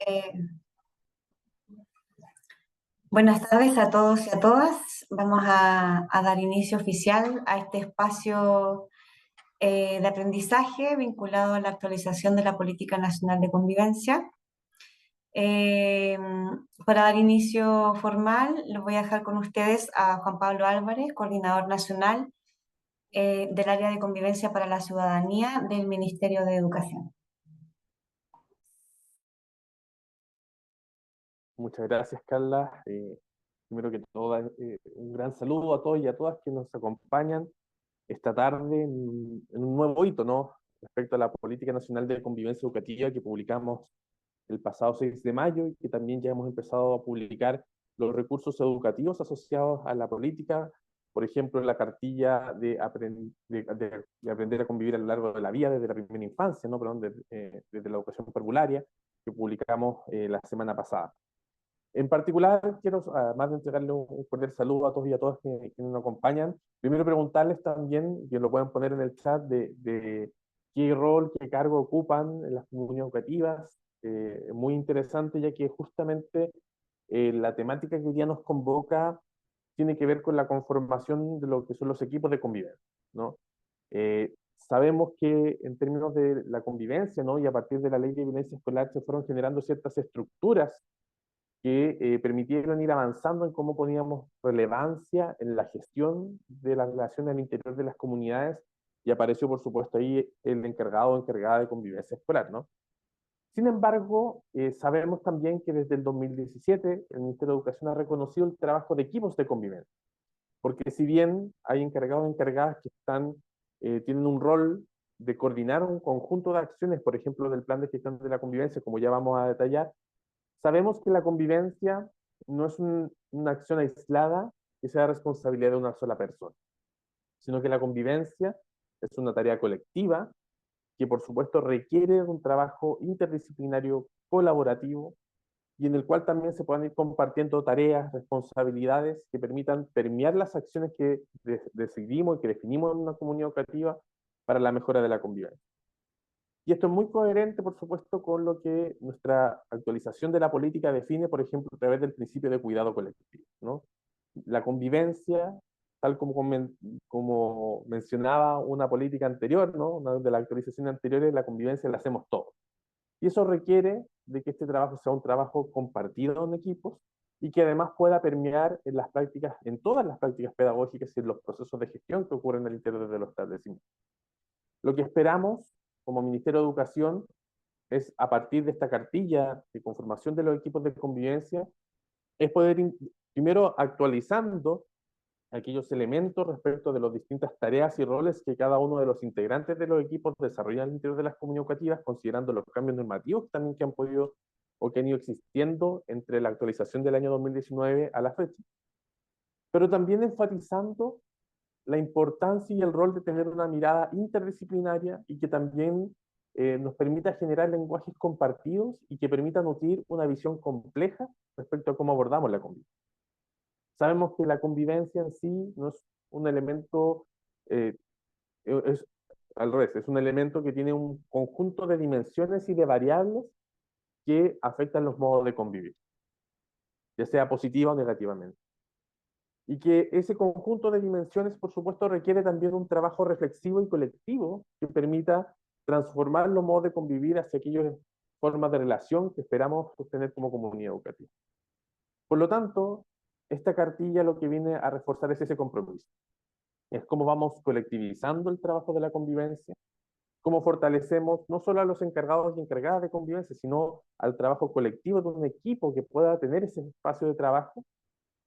Eh, Buenas tardes a todos y a todas. Vamos a dar inicio oficial a este espacio de aprendizaje vinculado a la actualización de la Política Nacional de Convivencia. Eh, para dar inicio formal, los voy a dejar con ustedes a Juan Pablo Álvarez, coordinador nacional del área de convivencia para la ciudadanía del Ministerio de Educación. Muchas gracias, Carla. Primero que todo, un gran saludo a todos y a todas que nos acompañan esta tarde en un nuevo hito, ¿no? Respecto a la Política Nacional de Convivencia Educativa que publicamos el pasado 6 de mayo y que también ya hemos empezado a publicar los recursos educativos asociados a la política, por ejemplo, la cartilla de aprender a convivir a lo largo de la vida desde la primera infancia, ¿no? Perdón, desde la educación parvularia que publicamos la semana pasada. En particular, quiero, además de entregarle un cordial saludo a todos y a todas que nos acompañan, primero preguntarles también, que lo puedan poner en el chat, de qué rol, qué cargo ocupan en las comunidades educativas. Muy interesante, ya que justamente la temática que hoy día nos convoca tiene que ver con la conformación de lo que son los equipos de convivencia, ¿no? Sabemos que en términos de la convivencia, ¿no? Y a partir de la ley de violencia escolar se fueron generando ciertas estructuras que permitieron ir avanzando en cómo poníamos relevancia en la gestión de las relaciones al interior de las comunidades y apareció, por supuesto, ahí el encargado o encargada de convivencia escolar, ¿no? Sin embargo, sabemos también que desde el 2017 el Ministerio de Educación ha reconocido el trabajo de equipos de convivencia, porque si bien hay encargados o encargadas que tienen un rol de coordinar un conjunto de acciones, por ejemplo, del plan de gestión de la convivencia, como ya vamos a detallar, sabemos que la convivencia no es una acción aislada que sea responsabilidad de una sola persona, sino que la convivencia es una tarea colectiva que por supuesto requiere un trabajo interdisciplinario colaborativo y en el cual también se puedan ir compartiendo tareas, responsabilidades que permitan permear las acciones que decidimos y que definimos en una comunidad educativa para la mejora de la convivencia. Y esto es muy coherente, por supuesto, con lo que nuestra actualización de la política define, por ejemplo, a través del principio de cuidado colectivo, ¿no? La convivencia, tal como mencionaba una política anterior, ¿no? Una de las actualizaciones anteriores, la convivencia la hacemos todos. Y eso requiere de que este trabajo sea un trabajo compartido en equipos y que además pueda permear en las prácticas, en todas las prácticas pedagógicas y en los procesos de gestión que ocurren al interior de los establecimientos. Lo que esperamos como Ministerio de Educación es, a partir de esta cartilla de conformación de los equipos de convivencia, es poder primero actualizando aquellos elementos respecto de las distintas tareas y roles que cada uno de los integrantes de los equipos desarrollan al interior de las comunidades educativas, considerando los cambios normativos también que han podido o que han ido existiendo entre la actualización del año 2019 a la fecha, pero también enfatizando la importancia y el rol de tener una mirada interdisciplinaria y que también nos permita generar lenguajes compartidos y que permita nutrir una visión compleja respecto a cómo abordamos la convivencia. Sabemos que la convivencia en sí no es un elemento, eh, es al revés, es un elemento que tiene un conjunto de dimensiones y de variables que afectan los modos de convivir, ya sea positiva o negativamente. Y que ese conjunto de dimensiones, por supuesto, requiere también un trabajo reflexivo y colectivo que permita transformar los modos de convivir hacia aquellas formas de relación que esperamos sostener como comunidad educativa. Por lo tanto, esta cartilla lo que viene a reforzar es ese compromiso. Es cómo vamos colectivizando el trabajo de la convivencia, cómo fortalecemos no solo a los encargados y encargadas de convivencia, sino al trabajo colectivo de un equipo que pueda tener ese espacio de trabajo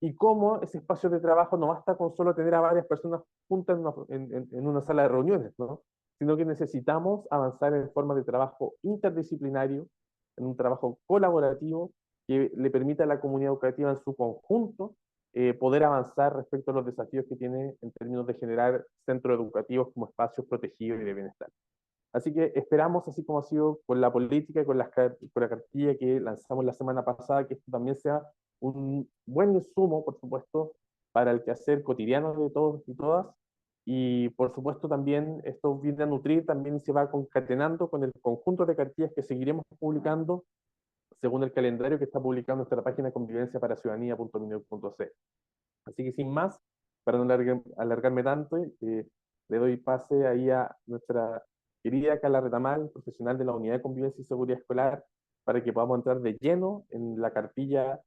y cómo ese espacio de trabajo no basta con solo tener a varias personas juntas en una sala de reuniones, ¿no? Sino que necesitamos avanzar en formas de trabajo interdisciplinario, en un trabajo colaborativo que le permita a la comunidad educativa en su conjunto poder avanzar respecto a los desafíos que tiene en términos de generar centros educativos como espacios protegidos y de bienestar. Así que esperamos, así como ha sido con la política y con la cartilla que lanzamos la semana pasada, que esto también sea un buen insumo, por supuesto, para el quehacer cotidiano de todos y todas. Y por supuesto también esto viene a nutrir también y se va concatenando con el conjunto de cartillas que seguiremos publicando según el calendario que está publicado en nuestra página convivenciaparaciudadanía.mineu.cl. Así que sin más, para no alargarme tanto, le doy pase ahí a nuestra querida Carla Retamal, profesional de la Unidad de Convivencia y Seguridad Escolar, para que podamos entrar de lleno en la cartilla,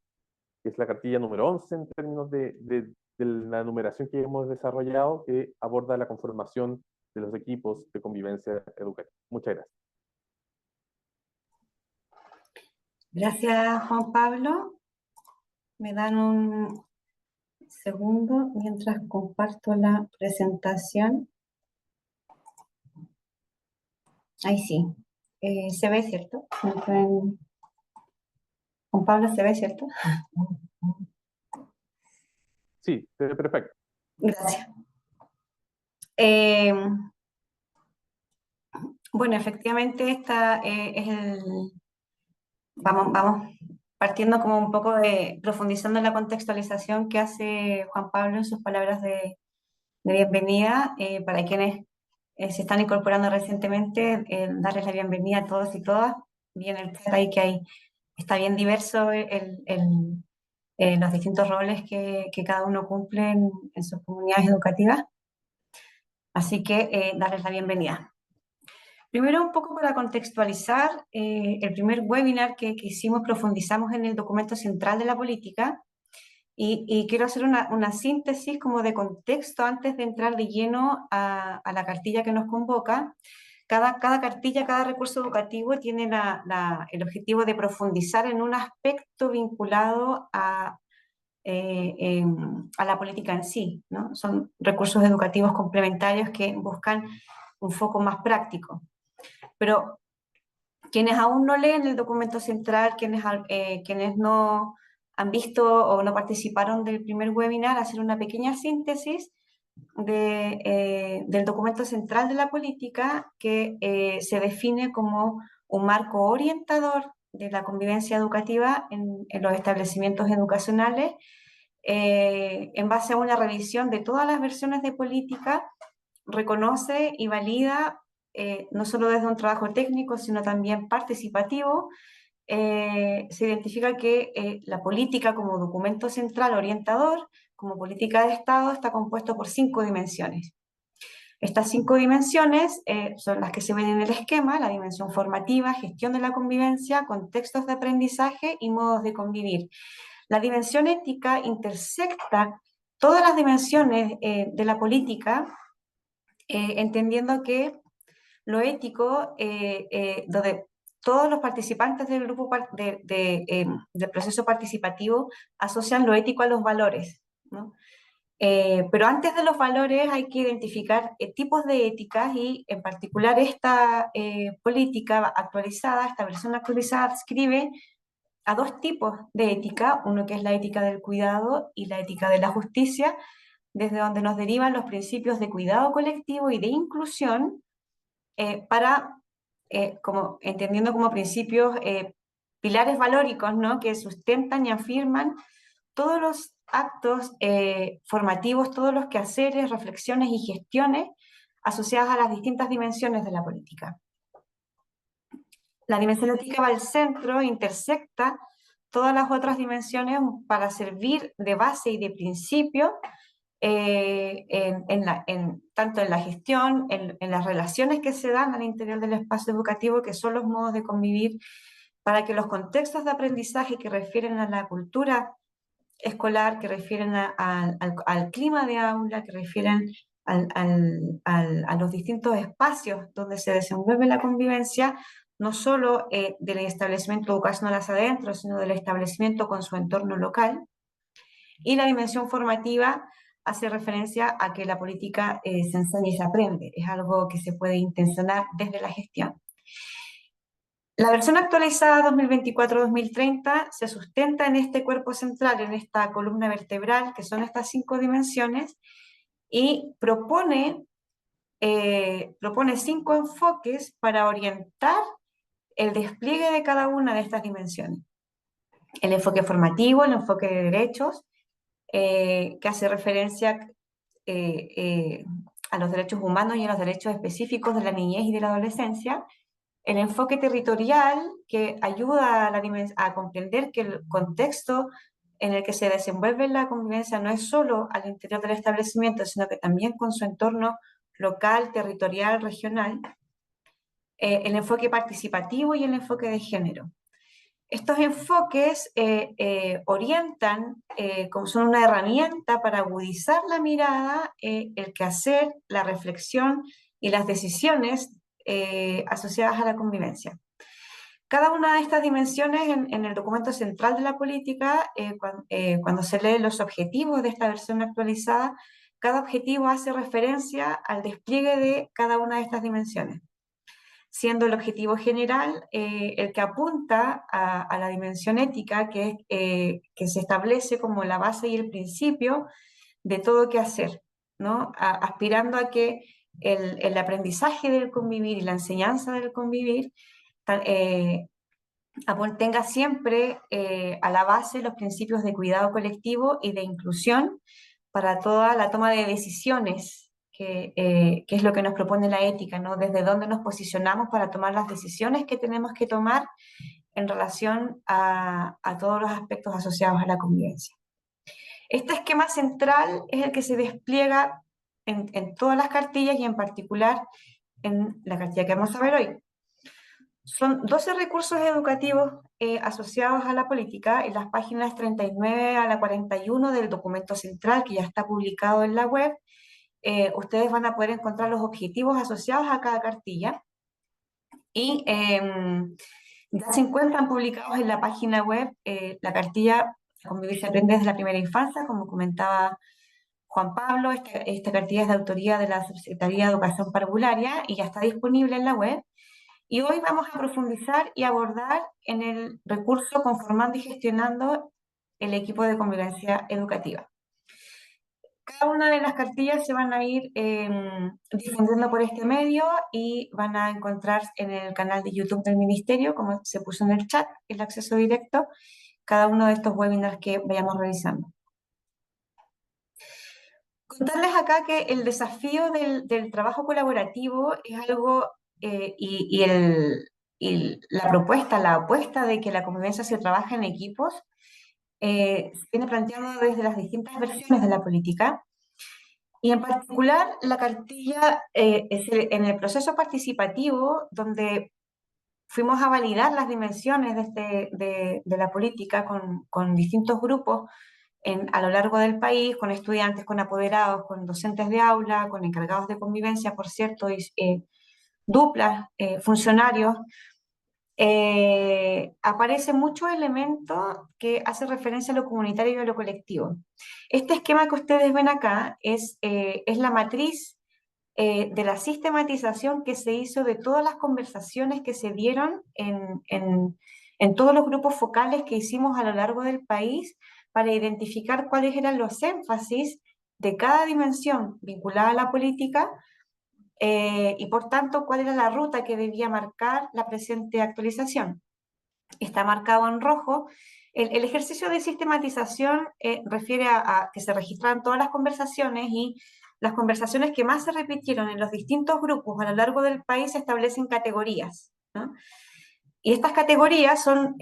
que es la cartilla número 11 en términos de la numeración que hemos desarrollado, que aborda la conformación de los equipos de convivencia educativa. Muchas gracias. Gracias, Juan Pablo. Me dan un segundo mientras comparto la presentación. Ahí sí. ¿Se ve, cierto? Juan Pablo, ¿se ve, cierto? Sí, perfecto. Gracias. Bueno, efectivamente, esta es vamos partiendo como un poco profundizando en la contextualización que hace Juan Pablo en sus palabras de bienvenida. Para quienes se están incorporando recientemente, darles la bienvenida a todos y todas. Vi en el chat ahí que está bien diverso los distintos roles que cada uno cumple en sus comunidades educativas. Así que darles la bienvenida. Primero, un poco para contextualizar, el primer webinar que hicimos profundizamos en el documento central de la política y quiero hacer una síntesis como de contexto antes de entrar de lleno a la cartilla que nos convoca. Cada cartilla, cada recurso educativo tiene el objetivo de profundizar en un aspecto vinculado a la política en sí, ¿no? Son recursos educativos complementarios que buscan un foco más práctico. Pero quienes aún no leen el documento central, quienes no han visto o no participaron del primer webinar, hacer una pequeña síntesis del documento central de la política que se define como un marco orientador de la convivencia educativa en los establecimientos educacionales, en base a una revisión de todas las versiones de política, reconoce y valida, no solo desde un trabajo técnico, sino también participativo. Se identifica que la política como documento central orientador, como política de Estado, está compuesto por 5 dimensiones. Estas 5 dimensiones son las que se ven en el esquema: la dimensión formativa, gestión de la convivencia, contextos de aprendizaje y modos de convivir. La dimensión ética intersecta todas las dimensiones de la política, entendiendo que lo ético, donde todos los participantes del grupo del proceso participativo asocian lo ético a los valores, ¿no? Pero antes de los valores hay que identificar tipos de éticas y en particular esta política actualizada, esta versión actualizada describe a 2 tipos de ética, uno que es la ética del cuidado y la ética de la justicia, desde donde nos derivan los principios de cuidado colectivo y de inclusión, entendiendo como principios, pilares valóricos, ¿no?, que sustentan y afirman todos los actos formativos, todos los quehaceres, reflexiones y gestiones asociadas a las distintas dimensiones de la política. La dimensión ética va al centro, intersecta todas las otras dimensiones para servir de base y de principio, tanto en la gestión, en las relaciones que se dan al interior del espacio educativo, que son los modos de convivir, para que los contextos de aprendizaje que refieren a la cultura escolar, que refieren al clima de aula, que refieren a los distintos espacios donde se desenvuelve la convivencia, no solo del establecimiento educacional hacia adentro, sino del establecimiento con su entorno local. Y la dimensión formativa hace referencia a que la política se enseña y se aprende, es algo que se puede intencionar desde la gestión. La versión actualizada 2024-2030 se sustenta en este cuerpo central, en esta columna vertebral, que son estas 5 dimensiones, y propone 5 enfoques para orientar el despliegue de cada una de estas dimensiones. El enfoque formativo, el enfoque de derechos, que hace referencia a los derechos humanos y a los derechos específicos de la niñez y de la adolescencia. El enfoque territorial, que ayuda a comprender que el contexto en el que se desenvuelve la convivencia no es solo al interior del establecimiento, sino que también con su entorno local, territorial, regional. El enfoque participativo y el enfoque de género. Estos enfoques orientan, son una herramienta para agudizar la mirada, el quehacer, la reflexión y las decisiones asociadas a la convivencia. Cada una de estas dimensiones en el documento central de la política, cuando se leen los objetivos de esta versión actualizada, cada objetivo hace referencia al despliegue de cada una de estas dimensiones, siendo el objetivo general el que apunta a la dimensión ética, que se establece como la base y el principio de todo qué hacer, ¿no? Aspirando a que el aprendizaje del convivir y la enseñanza del convivir tenga siempre a la base los principios de cuidado colectivo y de inclusión para toda la toma de decisiones, que es lo que nos propone la ética, ¿no? Desde dónde nos posicionamos para tomar las decisiones que tenemos que tomar en relación a todos los aspectos asociados a la convivencia. Este esquema central es el que se despliega en todas las cartillas y en particular en la cartilla que vamos a ver hoy. Son 12 recursos educativos asociados a la política en las páginas 39 a la 41 del documento central que ya está publicado en la web. Ustedes van a poder encontrar los objetivos asociados a cada cartilla y ya se encuentran publicados en la página web la cartilla Convivir se aprende desde la primera infancia, como comentaba Juan Pablo. Esta cartilla es de autoría de la Subsecretaría de Educación Parvularia y ya está disponible en la web. Y hoy vamos a profundizar y abordar en el recurso conformando y gestionando el equipo de convivencia educativa. Cada una de las cartillas se van a ir difundiendo por este medio y van a encontrar en el canal de YouTube del Ministerio, como se puso en el chat, el acceso directo, cada uno de estos webinars que vayamos realizando. Contarles acá que el desafío del trabajo colaborativo es algo, y la propuesta, la apuesta de que la convivencia se trabaja en equipos, se viene planteando desde las distintas versiones de la política. Y en particular, la cartilla en el proceso participativo, donde fuimos a validar las dimensiones de la política con distintos grupos a lo largo del país, con estudiantes, con apoderados, con docentes de aula, con encargados de convivencia, por cierto, y duplas, funcionarios. Aparece muchos elementos que hacen referencia a lo comunitario y a lo colectivo. Este esquema que ustedes ven acá es la matriz de la sistematización que se hizo de todas las conversaciones que se dieron en todos los grupos focales que hicimos a lo largo del país para identificar cuáles eran los énfasis de cada dimensión vinculada a la política y por tanto cuál era la ruta que debía marcar la presente actualización. Está marcado en rojo. El ejercicio de sistematización refiere a que se registran todas las conversaciones y las conversaciones que más se repitieron en los distintos grupos a lo largo del país se establecen categorías, ¿no? Y estas categorías son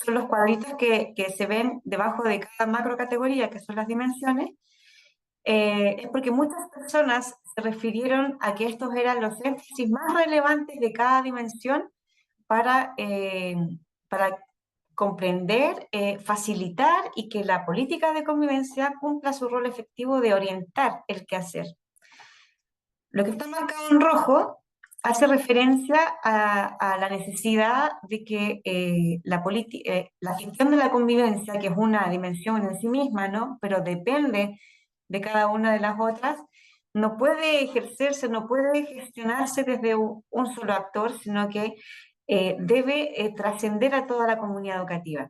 los cuadritos que se ven debajo de cada macro categoría, que son las dimensiones. Es porque muchas personas se refirieron a que estos eran los énfasis más relevantes de cada dimensión para comprender, facilitar y que la política de convivencia cumpla su rol efectivo de orientar el quehacer. Lo que está marcado en rojo hace referencia a la necesidad de que la gestión de la convivencia, que es una dimensión en sí misma, ¿no? Pero depende de cada una de las otras, no puede ejercerse, no puede gestionarse desde un solo actor, sino que debe trascender a toda la comunidad educativa.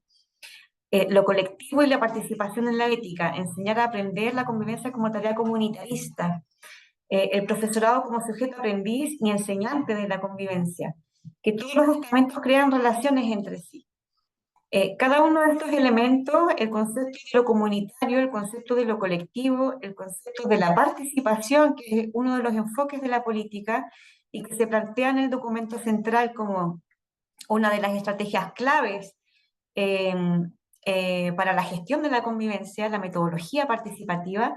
Lo colectivo y la participación en la ética, enseñar a aprender la convivencia como tarea comunitarista, el profesorado como sujeto aprendiz y enseñante de la convivencia, que todos los estamentos crean relaciones entre sí. Cada uno de estos elementos, el concepto de lo comunitario, el concepto de lo colectivo, el concepto de la participación, que es uno de los enfoques de la política, y que se plantea en el documento central como una de las estrategias claves eh, para la gestión de la convivencia, la metodología participativa,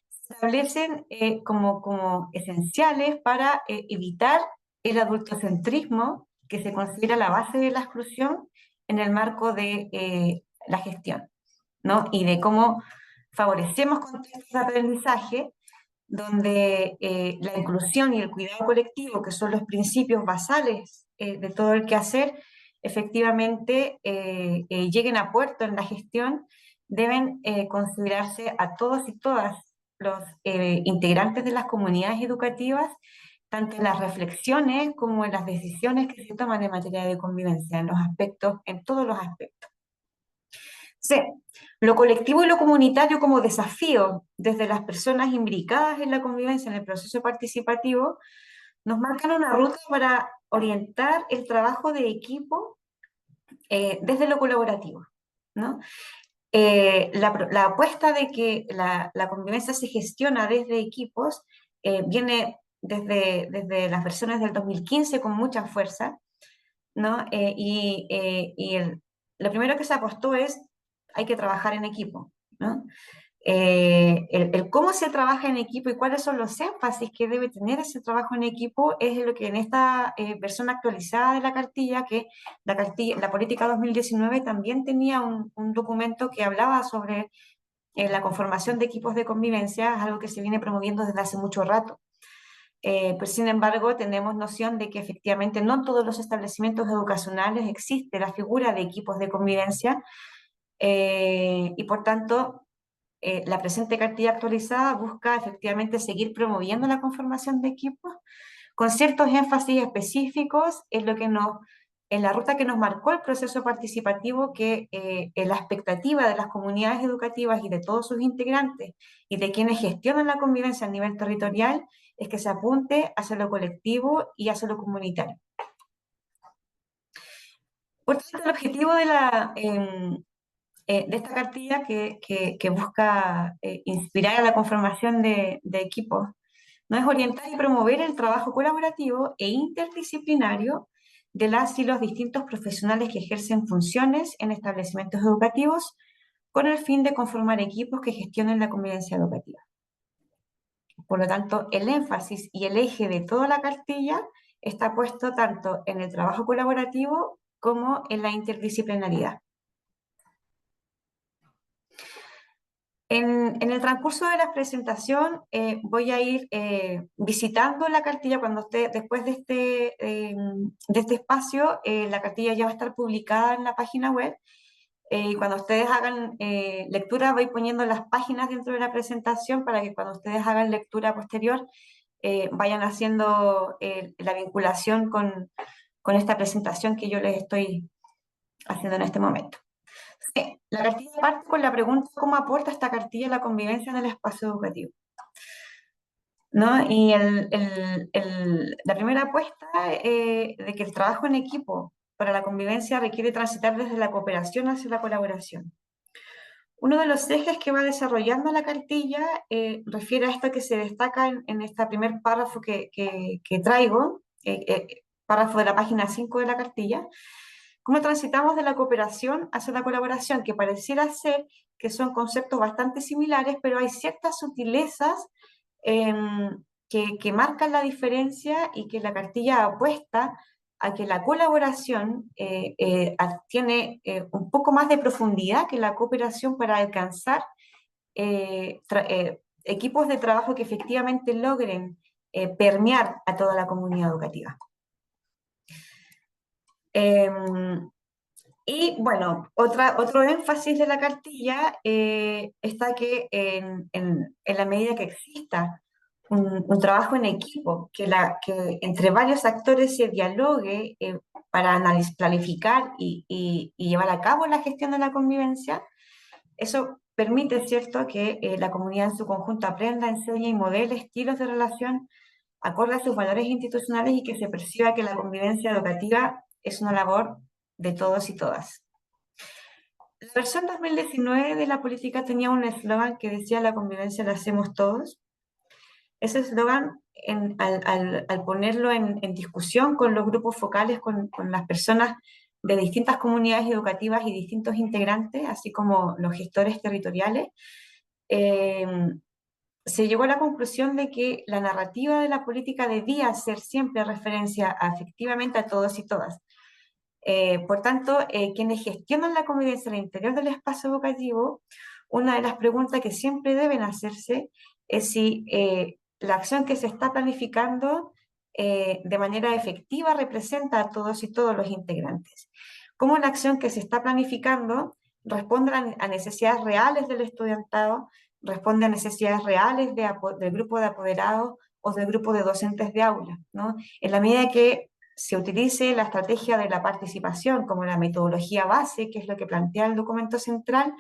se establecen como esenciales para evitar el adultocentrismo que se considera la base de la exclusión en el marco de la gestión, ¿no? Y de cómo favorecemos contextos de aprendizaje donde la inclusión y el cuidado colectivo, que son los principios basales de todo el quehacer, efectivamente lleguen a puerto en la gestión, deben considerarse a todos y todas los integrantes de las comunidades educativas, tanto en las reflexiones como en las decisiones que se toman en materia de convivencia, en los aspectos, en todos los aspectos. Sí, lo colectivo y lo comunitario como desafío desde las personas imbricadas en la convivencia en el proceso participativo nos marcan una ruta para orientar el trabajo de equipo desde lo colaborativo, ¿no? La apuesta de que la convivencia se gestiona desde equipos viene desde las versiones del 2015 con mucha fuerza, ¿no? Lo primero que se apostó es hay que trabajar en equipo, ¿no? El cómo se trabaja en equipo y cuáles son los énfasis que debe tener ese trabajo en equipo es lo que en esta versión actualizada de la cartilla, la política 2019 también tenía un documento que hablaba sobre la conformación de equipos de convivencia, es algo que se viene promoviendo desde hace mucho rato. Pues sin embargo, tenemos noción de que efectivamente no en todos los establecimientos educacionales existe la figura de equipos de convivencia y por tanto la presente cartilla actualizada busca efectivamente seguir promoviendo la conformación de equipos con ciertos énfasis específicos en la ruta que nos marcó el proceso participativo, que la expectativa de las comunidades educativas y de todos sus integrantes y de quienes gestionan la convivencia a nivel territorial es que se apunte hacia lo colectivo y hacia lo comunitario. Por tanto, el objetivo de esta cartilla que busca inspirar a la conformación de equipos, no es orientar y promover el trabajo colaborativo e interdisciplinario de las y los distintos profesionales que ejercen funciones en establecimientos educativos con el fin de conformar equipos que gestionen la convivencia educativa. Por lo tanto, el énfasis y el eje de toda la cartilla está puesto tanto en el trabajo colaborativo como en la interdisciplinaridad. En el transcurso de la presentación voy a ir visitando la cartilla después de este espacio, la cartilla ya va a estar publicada en la página web y cuando ustedes hagan lectura voy poniendo las páginas dentro de la presentación para que cuando ustedes hagan lectura posterior vayan haciendo la vinculación con esta presentación que yo les estoy haciendo en este momento. Sí, la cartilla parte con la pregunta ¿cómo aporta esta cartilla a la convivencia en el espacio educativo? ¿No? Y la primera apuesta de que el trabajo en equipo para la convivencia requiere transitar desde la cooperación hacia la colaboración. Uno de los ejes que va desarrollando la cartilla refiere a esto que se destaca en este primer párrafo que traigo, párrafo de la página 5 de la cartilla, cómo transitamos de la cooperación hacia la colaboración, que pareciera ser que son conceptos bastante similares, pero hay ciertas sutilezas que marcan la diferencia y que la cartilla apuesta a que la colaboración tiene un poco más de profundidad que la cooperación para alcanzar equipos de trabajo que efectivamente logren permear a toda la comunidad educativa. Y bueno, otro énfasis de la cartilla está que en la medida que exista un trabajo en equipo, que entre varios actores se dialogue para planificar y llevar a cabo la gestión de la convivencia, eso permite, ¿cierto?, que la comunidad en su conjunto aprenda, enseñe y modele estilos de relación acorde a sus valores institucionales y que se perciba que la convivencia educativa es una labor de todos y todas. La versión 2019 de la política tenía un eslogan que decía la convivencia la hacemos todos. ese eslogan, al ponerlo en discusión con los grupos focales, con las personas de distintas comunidades educativas y distintos integrantes, así como los gestores territoriales, eh, se llegó a la conclusión de que la narrativa de la política debía hacer siempre referencia efectivamente a todos y todas. Por tanto, quienes gestionan la convivencia al interior del espacio educativo, una de las preguntas que siempre deben hacerse es si la acción que se está planificando de manera efectiva representa a todos y todos los integrantes. Cómo la acción que se está planificando responde a necesidades reales del estudiantado, responde a necesidades reales del grupo de apoderados o del grupo de docentes de aula, ¿no? En la medida que se utilice la estrategia de la participación como la metodología base, que es lo que plantea el documento central,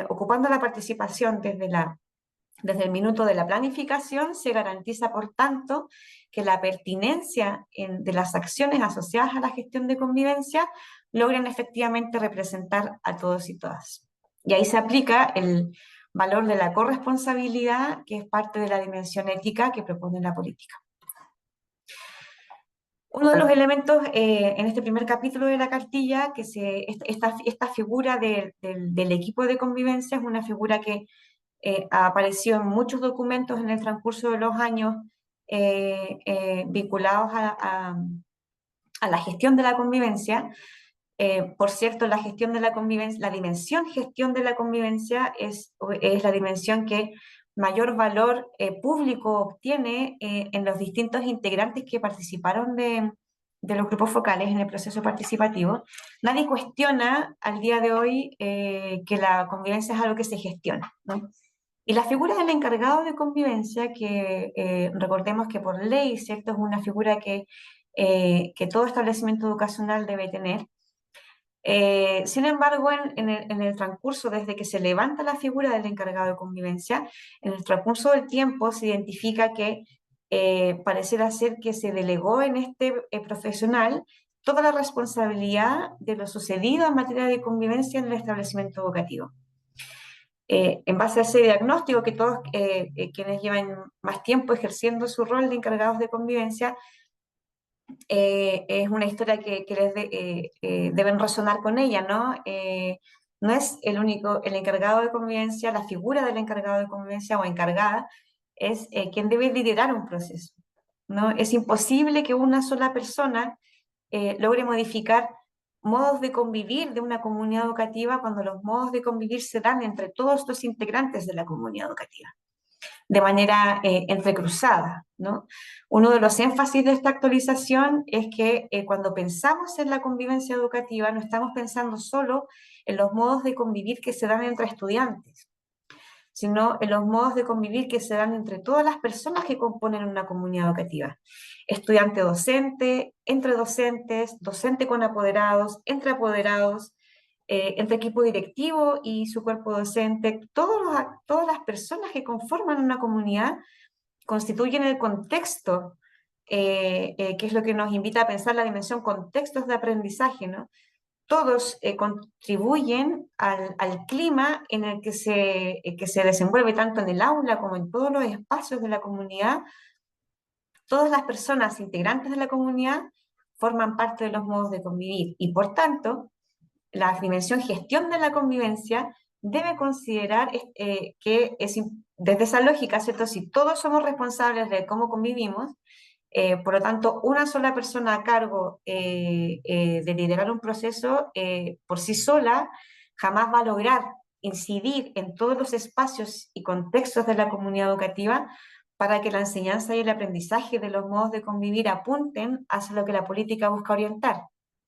ocupando la participación desde el minuto de la planificación, se garantiza, por tanto, que la pertinencia de las acciones asociadas a la gestión de convivencia logren efectivamente representar a todos y todas. Y ahí se aplica el valor de la corresponsabilidad, que es parte de la dimensión ética que propone la política. Uno de los elementos en este primer capítulo de la cartilla, esta figura del equipo de convivencia es una figura que ha aparecido en muchos documentos en el transcurso de los años vinculados a la gestión de la convivencia. Por cierto, la gestión de la convivencia, la dimensión gestión de la convivencia es la dimensión que mayor valor público obtiene en los distintos integrantes que participaron de los grupos focales en el proceso participativo. Nadie cuestiona al día de hoy que la convivencia es algo que se gestiona, ¿no? Y la figura del encargado de convivencia, que recordemos que por ley, ¿cierto?, es una figura que todo establecimiento educacional debe tener. Sin embargo, en el transcurso, desde que se levanta la figura del encargado de convivencia, en el transcurso del tiempo se identifica que pareciera ser que se delegó en este profesional toda la responsabilidad de lo sucedido en materia de convivencia en el establecimiento educativo. En base a ese diagnóstico que todos quienes llevan más tiempo ejerciendo su rol de encargados de convivencia, es una historia que deben resonar con ella, ¿no? No es el único, el encargado de convivencia, la figura del encargado de convivencia o encargada, es quien debe liderar un proceso, ¿no? Es imposible que una sola persona logre modificar modos de convivir de una comunidad educativa cuando los modos de convivir se dan entre todos los integrantes de la comunidad educativa, de manera entrecruzada, ¿no? Uno de los énfasis de esta actualización es que cuando pensamos en la convivencia educativa no estamos pensando solo en los modos de convivir que se dan entre estudiantes, sino en los modos de convivir que se dan entre todas las personas que componen una comunidad educativa. Estudiante-docente, entre docentes, docente con apoderados, entre apoderados, entre equipo directivo y su cuerpo docente, todas las personas que conforman una comunidad constituyen el contexto, que es lo que nos invita a pensar la dimensión contextos de aprendizaje, ¿no? Todos contribuyen al clima en el que se desenvuelve tanto en el aula como en todos los espacios de la comunidad. Todas las personas integrantes de la comunidad forman parte de los modos de convivir y por tanto la dimensión gestión de la convivencia debe considerar que desde esa lógica, ¿cierto? Si todos somos responsables de cómo convivimos, por lo tanto, una sola persona a cargo de liderar un proceso por sí sola jamás va a lograr incidir en todos los espacios y contextos de la comunidad educativa para que la enseñanza y el aprendizaje de los modos de convivir apunten hacia lo que la política busca orientar.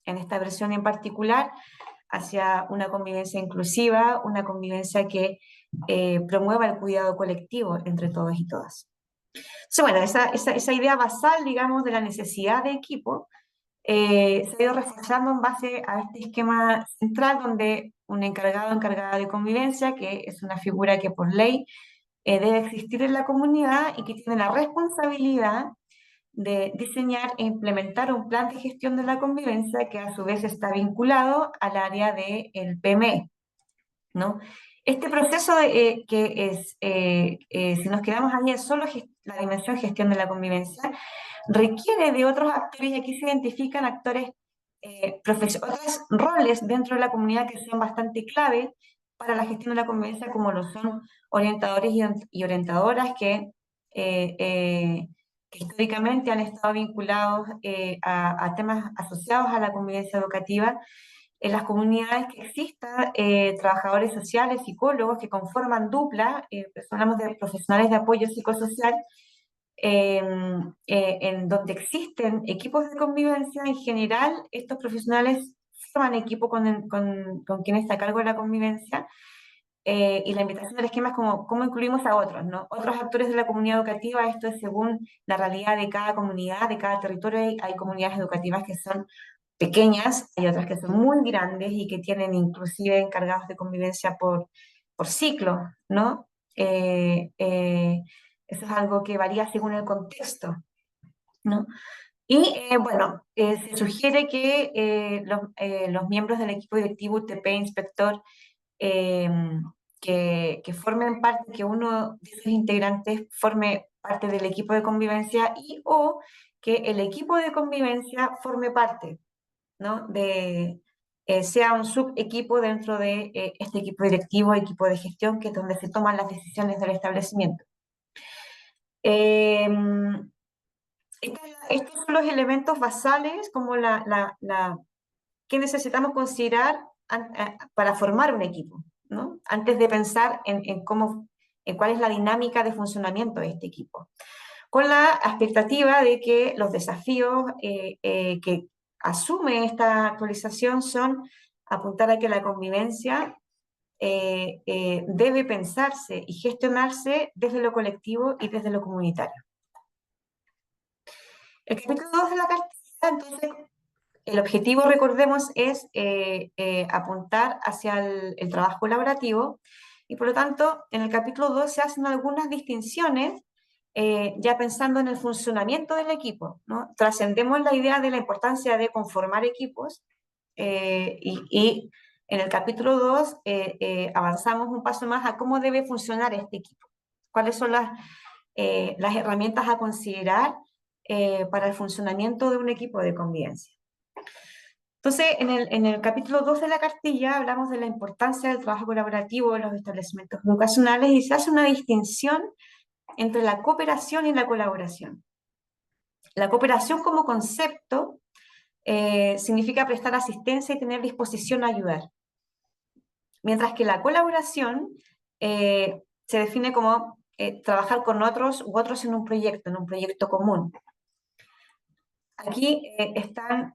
En esta versión en particular, hacia una convivencia inclusiva, una convivencia que promueva el cuidado colectivo entre todos y todas. Entonces, bueno, esa idea basal, digamos, de la necesidad de equipo se ha ido reforzando en base a este esquema central donde un encargado o encargada de convivencia, que es una figura que por ley debe existir en la comunidad y que tiene la responsabilidad de diseñar e implementar un plan de gestión de la convivencia que a su vez está vinculado al área del PME, ¿no? Este proceso que es, si nos quedamos ahí, es solo la dimensión gestión de la convivencia, requiere de otros actores, y aquí se identifican actores, otros roles dentro de la comunidad que son bastante clave para la gestión de la convivencia, como lo son orientadores y orientadoras eh, eh, que históricamente han estado vinculados a temas asociados a la convivencia educativa. En las comunidades que existan trabajadores sociales, psicólogos que conforman dupla, hablamos de profesionales de apoyo psicosocial, eh, en donde existen equipos de convivencia. En general, estos profesionales forman equipo con quien está a cargo de la convivencia, y la invitación del esquema es como cómo incluimos a otros, ¿no? Otros actores de la comunidad educativa. Esto es según la realidad de cada comunidad, de cada territorio. Hay comunidades educativas que son pequeñas, hay otras que son muy grandes y que tienen inclusive encargados de convivencia por ciclo, ¿no? Eso es algo que varía según el contexto, ¿no? Y bueno, se sugiere que los miembros del equipo directivo, UTP, inspector, eh, que formen parte, que uno de sus integrantes forme parte del equipo de convivencia, y o que el equipo de convivencia forme parte, ¿no? Sea un subequipo dentro de este equipo directivo, equipo de gestión, que es donde se toman las decisiones del establecimiento. Eh, Estos son los elementos basales como que necesitamos considerar para formar un equipo, ¿no? Antes de pensar en cuál es la dinámica de funcionamiento de este equipo, con la expectativa de que los desafíos que asume esta actualización son apuntar a que la convivencia debe pensarse y gestionarse desde lo colectivo y desde lo comunitario. El capítulo 2 de la carta, entonces, el objetivo, recordemos, es apuntar hacia el trabajo colaborativo, y por lo tanto, en el capítulo 2 se hacen algunas distinciones, ya pensando en el funcionamiento del equipo, ¿no? Trascendemos la idea de la importancia de conformar equipos, y en el capítulo 2 avanzamos un paso más a cómo debe funcionar este equipo, cuáles son las herramientas a considerar para el funcionamiento de un equipo de convivencia. Entonces, en el capítulo 2 de la cartilla hablamos de la importancia del trabajo colaborativo en los establecimientos educacionales, y se hace una distinción entre la cooperación y la colaboración. La cooperación como concepto significa prestar asistencia y tener disposición a ayudar, mientras que la colaboración se define como trabajar con otros u otros en un proyecto común. Aquí están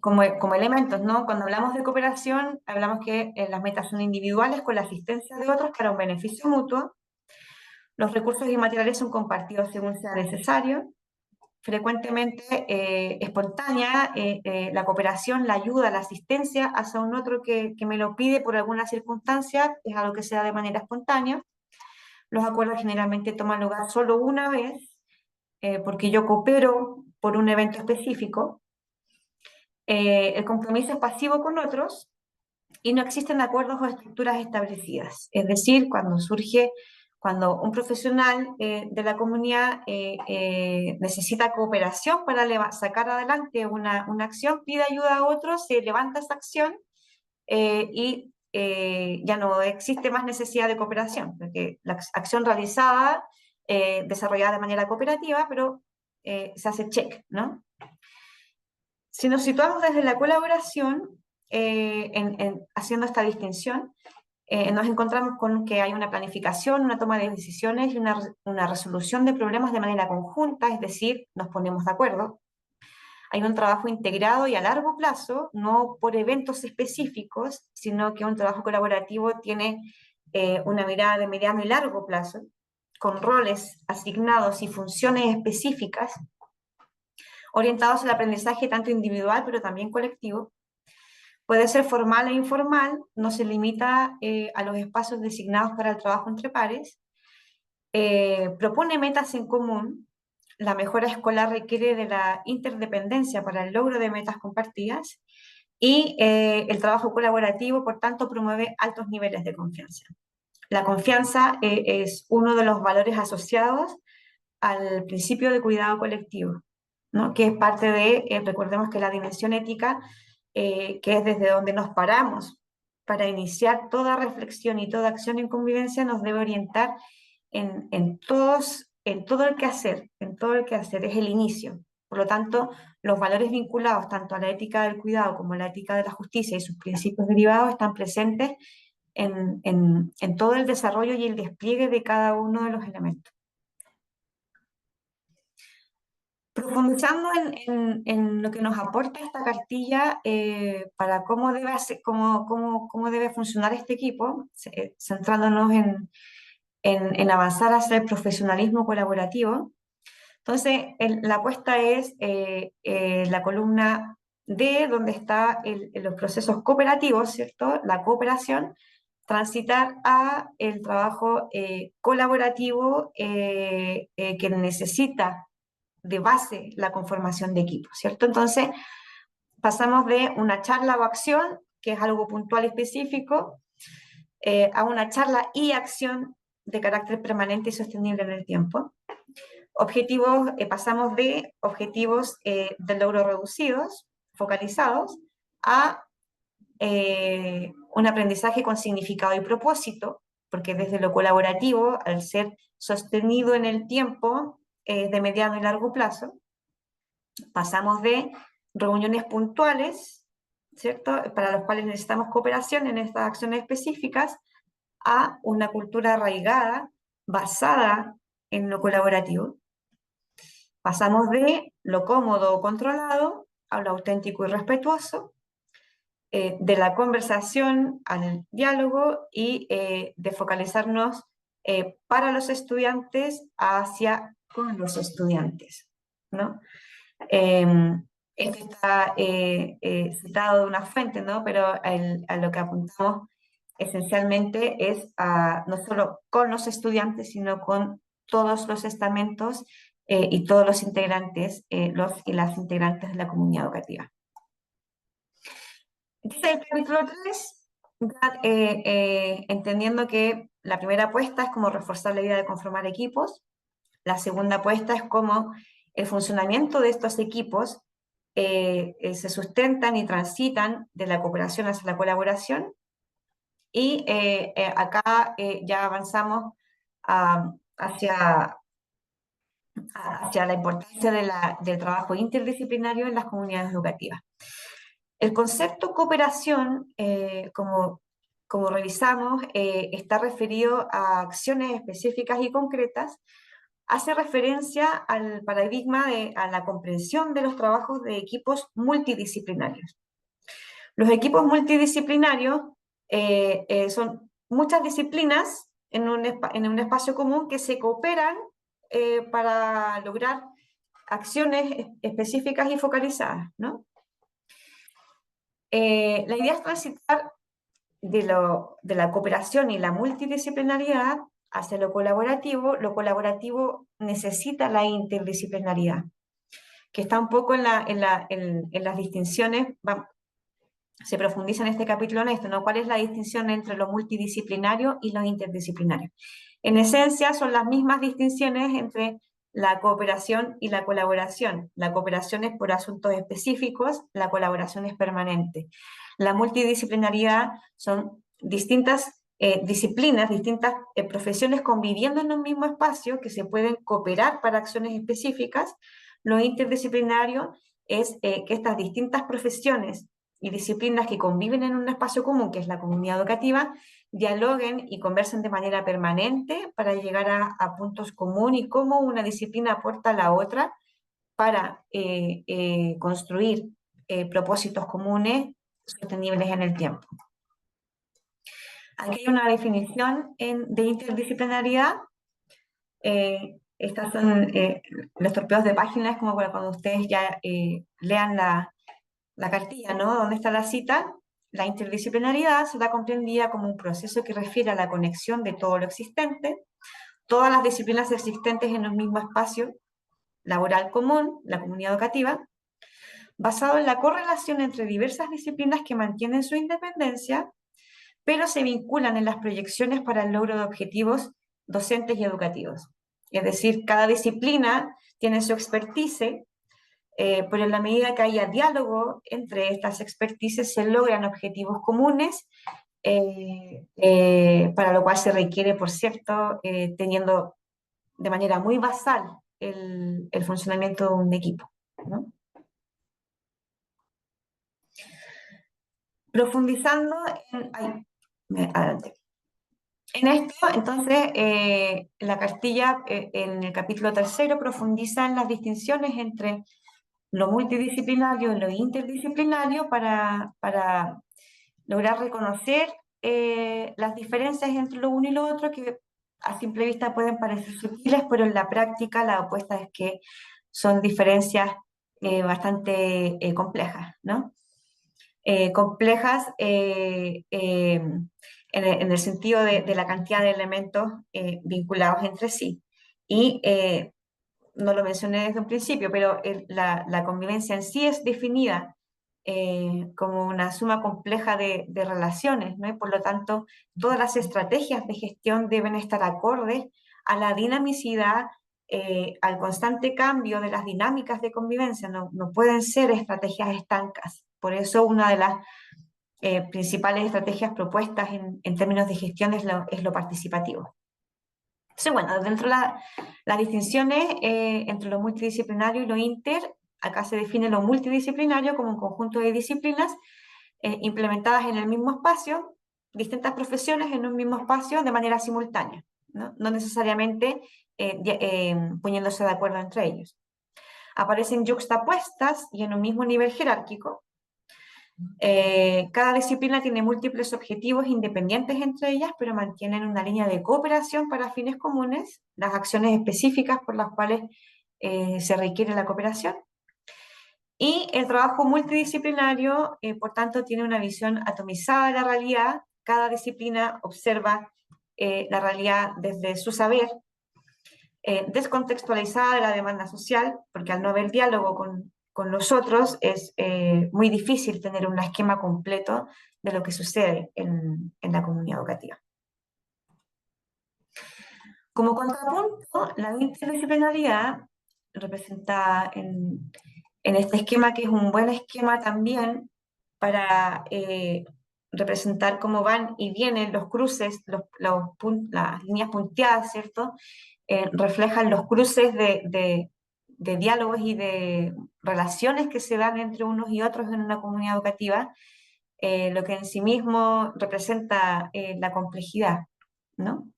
como elementos, ¿no? Cuando hablamos de cooperación, hablamos que las metas son individuales con la asistencia de otros para un beneficio mutuo. Los recursos y materiales son compartidos según sea necesario. Frecuentemente espontánea, la cooperación, la ayuda, la asistencia hacia un otro que me lo pide por alguna circunstancia, es algo que se da de manera espontánea. Los acuerdos generalmente toman lugar solo una vez, porque yo coopero por un evento específico. El compromiso es pasivo con otros y no existen acuerdos o estructuras establecidas. Es decir, cuando un profesional de la comunidad necesita cooperación para sacar adelante una acción, pide ayuda a otros, se levanta esa acción y ya no existe más necesidad de cooperación, porque la acción realizada, desarrollada de manera cooperativa, pero se hace check, ¿no? Si nos situamos desde la colaboración, haciendo esta distinción, nos encontramos con que hay una planificación, una toma de decisiones y una resolución de problemas de manera conjunta, es decir, nos ponemos de acuerdo. Hay un trabajo integrado y a largo plazo, no por eventos específicos, sino que un trabajo colaborativo tiene una mirada de mediano y largo plazo, con roles asignados y funciones específicas, orientados al aprendizaje tanto individual, pero también colectivo. Puede ser formal e informal, no se limita a los espacios designados para el trabajo entre pares. Propone metas en común. La mejora escolar requiere de la interdependencia para el logro de metas compartidas, y el trabajo colaborativo, por tanto, promueve altos niveles de confianza. La confianza es uno de los valores asociados al principio de cuidado colectivo, ¿no? Que es parte de, recordemos que la dimensión ética, que es desde donde nos paramos para iniciar toda reflexión y toda acción en convivencia, nos debe orientar en todo el quehacer, en todo el quehacer, es el inicio. Por lo tanto, los valores vinculados tanto a la ética del cuidado como a la ética de la justicia y sus principios derivados están presentes en todo el desarrollo y el despliegue de cada uno de los elementos. Profundizando en lo que nos aporta esta cartilla para cómo debe funcionar este equipo, centrándonos en avanzar hacia el profesionalismo colaborativo. Entonces, la apuesta es la columna D, donde están los procesos cooperativos, ¿cierto? La cooperación, transitar a el trabajo colaborativo que necesita de base la conformación de equipos, ¿cierto? Entonces, pasamos de una charla o acción, que es algo puntual y específico, a una charla y acción de carácter permanente y sostenible en el tiempo. Objetivos, pasamos de objetivos de logro reducidos, focalizados, a un aprendizaje con significado y propósito, porque desde lo colaborativo, al ser sostenido en el tiempo, de mediano y largo plazo, pasamos de reuniones puntuales, ¿cierto?, para los cuales necesitamos cooperación en estas acciones específicas, a una cultura arraigada, basada en lo colaborativo. Pasamos de lo cómodo o controlado a lo auténtico y respetuoso, de la conversación al diálogo y de focalizarnos para los estudiantes hacia con los estudiantes, ¿no? Esto está citado de una fuente, ¿no? Pero a lo que apuntamos esencialmente es no solo con los estudiantes, sino con todos los estamentos y todos los integrantes, los y las integrantes de la comunidad educativa. Entonces, el capítulo 3, entendiendo que la primera apuesta es como reforzar la idea de conformar equipos, la segunda apuesta es cómo el funcionamiento de estos equipos se sustentan y transitan de la cooperación hacia la colaboración, y acá ya avanzamos hacia la importancia del trabajo interdisciplinario en las comunidades educativas. El concepto cooperación, como revisamos, está referido a acciones específicas y concretas, hace referencia al paradigma a la comprensión de los trabajos de equipos multidisciplinarios. Los equipos multidisciplinarios son muchas disciplinas en un espacio común que se cooperan para lograr acciones específicas y focalizadas, ¿no? La idea es transitar de la cooperación y la multidisciplinariedad hacia lo colaborativo. Lo colaborativo necesita la interdisciplinaridad, que está un poco en las distinciones, se profundiza en este capítulo en esto, ¿no? ¿Cuál es la distinción entre lo multidisciplinario y lo interdisciplinario? En esencia, son las mismas distinciones entre la cooperación y la colaboración. La cooperación es por asuntos específicos, la colaboración es permanente. La multidisciplinaridad son distintas disciplinas, distintas profesiones conviviendo en un mismo espacio que se pueden cooperar para acciones específicas. Lo interdisciplinario es que estas distintas profesiones y disciplinas que conviven en un espacio común, que es la comunidad educativa, dialoguen y conversen de manera permanente para llegar a puntos comunes y cómo una disciplina aporta a la otra para construir propósitos comunes sostenibles en el tiempo. Aquí hay una definición de interdisciplinaridad. Estas son los torpedos de páginas, como para cuando ustedes ya lean la cartilla, ¿no? ¿Dónde está la cita? La interdisciplinaridad será comprendida como un proceso que refiere a la conexión de todo lo existente, todas las disciplinas existentes en un mismo espacio laboral común, la comunidad educativa, basado en la correlación entre diversas disciplinas que mantienen su independencia, pero se vinculan en las proyecciones para el logro de objetivos docentes y educativos. Es decir, cada disciplina tiene su expertise, pero en la medida que haya diálogo entre estas expertices se logran objetivos comunes, para lo cual se requiere, por cierto, teniendo de manera muy basal el funcionamiento de un equipo, ¿no? Profundizando en... adelante. En esto, entonces, la cartilla en el capítulo tercero profundiza en las distinciones entre lo multidisciplinario y lo interdisciplinario para lograr reconocer las diferencias entre lo uno y lo otro que a simple vista pueden parecer sutiles, pero en la práctica la apuesta es que son diferencias bastante complejas, ¿no? Complejas en el sentido de la cantidad de elementos vinculados entre sí. Y no lo mencioné desde un principio, pero la convivencia en sí es definida como una suma compleja de relaciones, ¿no? Y por lo tanto, todas las estrategias de gestión deben estar acordes a la dinamicidad, al constante cambio de las dinámicas de convivencia, no pueden ser estrategias estancas. Por eso una de las principales estrategias propuestas en términos de gestión es lo participativo. Entonces, bueno, dentro de las distinciones entre lo multidisciplinario y lo inter, acá se define lo multidisciplinario como un conjunto de disciplinas implementadas en el mismo espacio, distintas profesiones en un mismo espacio de manera simultánea, no necesariamente poniéndose de acuerdo entre ellos. Aparecen yuxtapuestas y en un mismo nivel jerárquico. Cada disciplina tiene múltiples objetivos independientes entre ellas, pero mantienen una línea de cooperación para fines comunes, las acciones específicas por las cuales se requiere la cooperación. Y el trabajo multidisciplinario, por tanto, tiene una visión atomizada de la realidad. Cada disciplina observa la realidad desde su saber, descontextualizada de la demanda social, porque al no haber diálogo con los otros es muy difícil tener un esquema completo de lo que sucede en la comunidad educativa. Como contrapunto, la interdisciplinaridad representa en este esquema, que es un buen esquema también para representar cómo van y vienen los cruces, las líneas punteadas, ¿cierto? Reflejan los cruces de diálogos y de relaciones que se dan entre unos y otros en una comunidad educativa, lo que en sí mismo representa la complejidad, ¿no?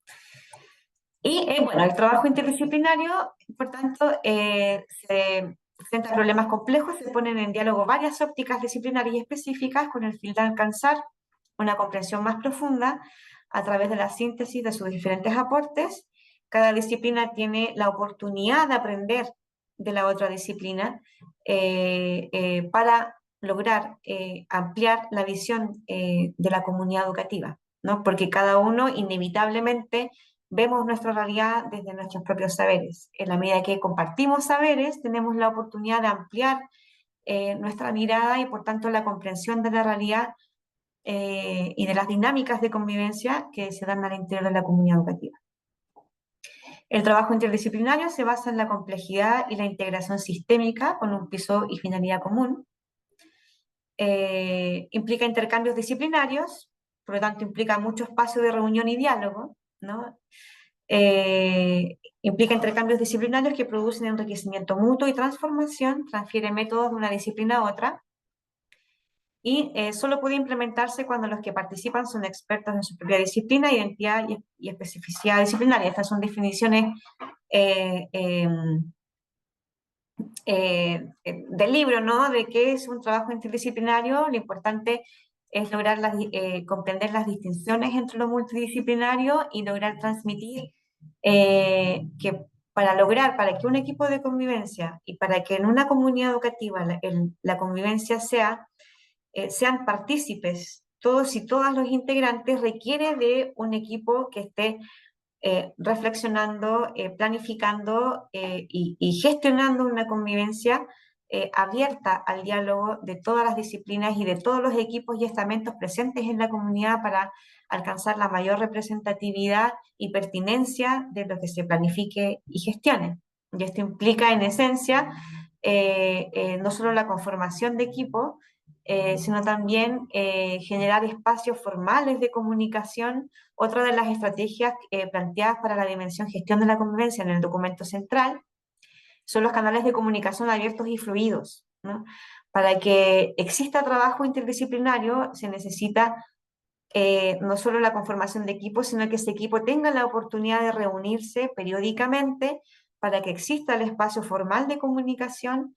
Y bueno, el trabajo interdisciplinario, por tanto, se presenta problemas complejos, se ponen en diálogo varias ópticas disciplinarias y específicas con el fin de alcanzar una comprensión más profunda a través de la síntesis de sus diferentes aportes. Cada disciplina tiene la oportunidad de aprender de la otra disciplina para lograr ampliar la visión de la comunidad educativa, ¿no? Porque cada uno inevitablemente vemos nuestra realidad desde nuestros propios saberes. En la medida que compartimos saberes, tenemos la oportunidad de ampliar nuestra mirada y por tanto la comprensión de la realidad y de las dinámicas de convivencia que se dan al interior de la comunidad educativa. El trabajo interdisciplinario se basa en la complejidad y la integración sistémica con un piso y finalidad común. Implica intercambios disciplinarios, por lo tanto implica mucho espacio de reunión y diálogo, ¿no? Implica intercambios disciplinarios que producen enriquecimiento mutuo y transformación, transfiere métodos de una disciplina a otra, y solo puede implementarse cuando los que participan son expertos en su propia disciplina, identidad y especificidad disciplinaria. Estas son definiciones del libro, ¿no? De qué es un trabajo interdisciplinario. Lo importante es lograr comprender las distinciones entre lo multidisciplinario y lograr transmitir que para que un equipo de convivencia y para que en una comunidad educativa la convivencia sean partícipes todos y todas los integrantes, requiere de un equipo que esté reflexionando, planificando y gestionando una convivencia abierta al diálogo de todas las disciplinas y de todos los equipos y estamentos presentes en la comunidad para alcanzar la mayor representatividad y pertinencia de lo que se planifique y gestione. Y esto implica, en esencia, no solo la conformación de equipos, sino también generar espacios formales de comunicación. Otra de las estrategias planteadas para la dimensión gestión de la convivencia en el documento central son los canales de comunicación abiertos y fluidos, ¿no? Para que exista trabajo interdisciplinario se necesita no solo la conformación de equipos, sino que ese equipo tenga la oportunidad de reunirse periódicamente para que exista el espacio formal de comunicación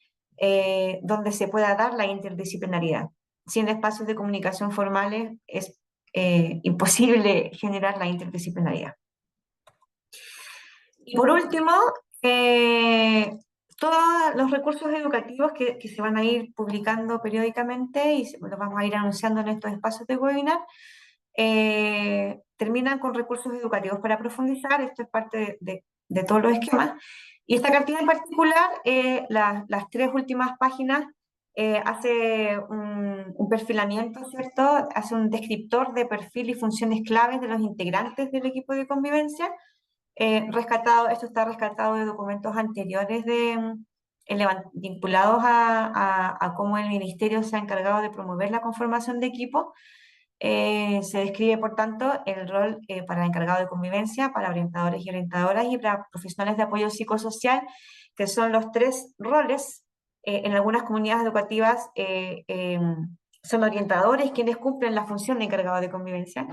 donde se pueda dar la interdisciplinaridad. Sin espacios de comunicación formales es imposible generar la interdisciplinaridad. Y por último, todos los recursos educativos que se van a ir publicando periódicamente y los vamos a ir anunciando en estos espacios de webinar, terminan con recursos educativos para profundizar. Esto es parte de todos los esquemas. Y esta cartilla en particular, las tres últimas páginas, hace un perfilamiento, ¿cierto? Hace un descriptor de perfil y funciones claves de los integrantes del equipo de convivencia. Esto está rescatado de documentos anteriores vinculados a cómo el ministerio se ha encargado de promover la conformación de equipo. Se describe, por tanto, el rol para el encargado de convivencia, para orientadores y orientadoras y para profesionales de apoyo psicosocial, que son los tres roles. En algunas comunidades educativas son orientadores quienes cumplen la función de encargado de convivencia.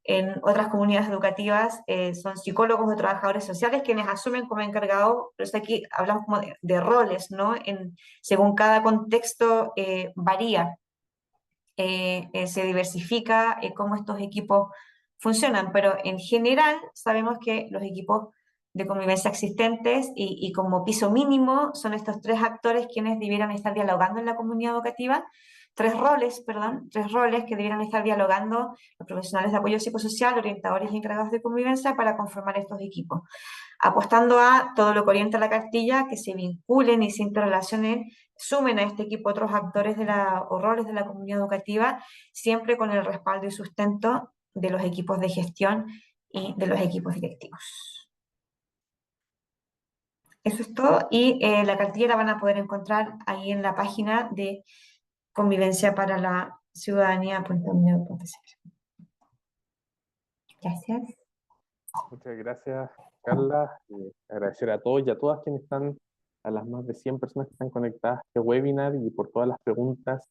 En otras comunidades educativas son psicólogos o trabajadores sociales quienes asumen como encargados, pero aquí hablamos como de roles, ¿no? Según cada contexto varía, se diversifica cómo estos equipos funcionan, pero en general sabemos que los equipos de convivencia existentes y como piso mínimo son estos tres actores quienes debieran estar dialogando en la comunidad educativa, tres roles que debieran estar dialogando los profesionales de apoyo psicosocial, orientadores y encargados de convivencia para conformar estos equipos, apostando a todo lo que orienta la cartilla, que se vinculen y se interrelacionen, sumen a este equipo otros actores o roles de la comunidad educativa, siempre con el respaldo y sustento de los equipos de gestión y de los equipos directivos. Eso es todo, y la cartilla la van a poder encontrar ahí en la página de Convivencia para la Ciudadanía.uned.cl. Gracias. Muchas gracias, Carla. Agradecer a todos y a todas quienes están, a las más de 100 personas que están conectadas a este webinar y por todas las preguntas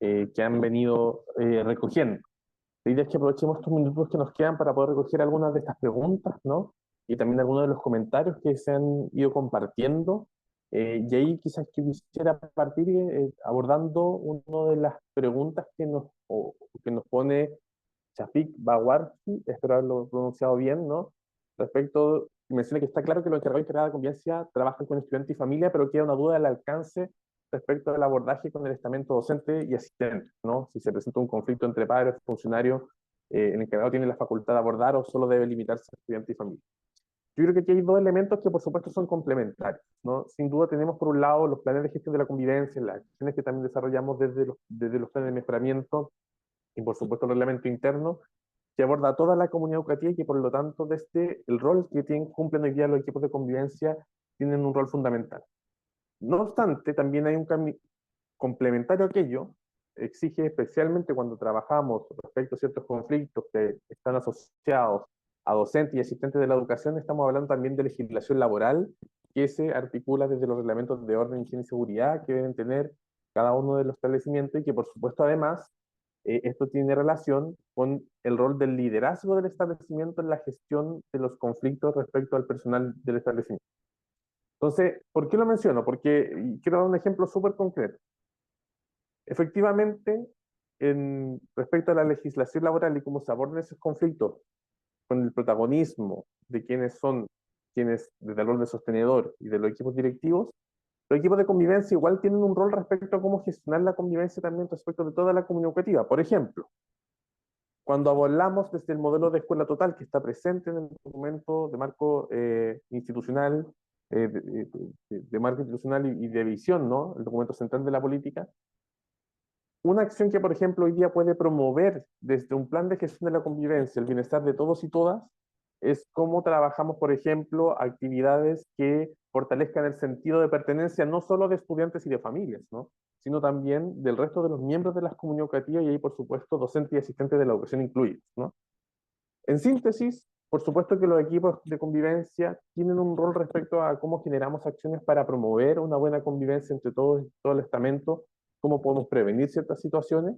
que han venido recogiendo. La idea es que aprovechemos estos minutos que nos quedan para poder recoger algunas de estas preguntas, ¿no? Y también algunos de los comentarios que se han ido compartiendo. Y ahí quizás quisiera partir abordando una de las preguntas que nos pone Shafik Bawarchi, espero haberlo pronunciado bien, ¿no? Respecto, menciona que está claro que los encargados de encargada de convivencia trabajan con estudiantes y familia, pero queda una duda del alcance respecto al abordaje con el estamento docente y asistente, ¿no? Si se presenta un conflicto entre padres, funcionarios, el encargado tiene la facultad de abordar o solo debe limitarse a estudiante y familia. Yo creo que aquí hay dos elementos que por supuesto son complementarios, ¿no? Sin duda tenemos por un lado los planes de gestión de la convivencia, las acciones que también desarrollamos desde los planes de mejoramiento y por supuesto el reglamento interno, que aborda toda la comunidad educativa y que por lo tanto desde el rol que cumplen hoy día los equipos de convivencia tienen un rol fundamental. No obstante, también hay un cambio complementario a aquello, exige especialmente cuando trabajamos respecto a ciertos conflictos que están asociados a docentes y asistentes de la educación, estamos hablando también de legislación laboral que se articula desde los reglamentos de orden, higiene y seguridad que deben tener cada uno de los establecimientos y que por supuesto además esto tiene relación con el rol del liderazgo del establecimiento en la gestión de los conflictos respecto al personal del establecimiento. Entonces, ¿por qué lo menciono? Porque quiero dar un ejemplo súper concreto. Efectivamente, respecto a la legislación laboral y cómo se abordan esos conflictos con el protagonismo de quienes desde el rol de sostenedor y de los equipos directivos, los equipos de convivencia igual tienen un rol respecto a cómo gestionar la convivencia también respecto de toda la comunidad educativa. Por ejemplo, cuando hablamos desde el modelo de escuela total que está presente en el documento de marco institucional de marco institucional y de visión, ¿no? El documento central de la política. Una acción que, por ejemplo, hoy día puede promover desde un plan de gestión de la convivencia el bienestar de todos y todas es cómo trabajamos, por ejemplo, actividades que fortalezcan el sentido de pertenencia no solo de estudiantes y de familias, ¿no? Sino también del resto de los miembros de las comunidades educativas y ahí, por supuesto, docentes y asistentes de la educación incluidos, ¿no? En síntesis, por supuesto que los equipos de convivencia tienen un rol respecto a cómo generamos acciones para promover una buena convivencia entre todos, todo el estamento, cómo podemos prevenir ciertas situaciones.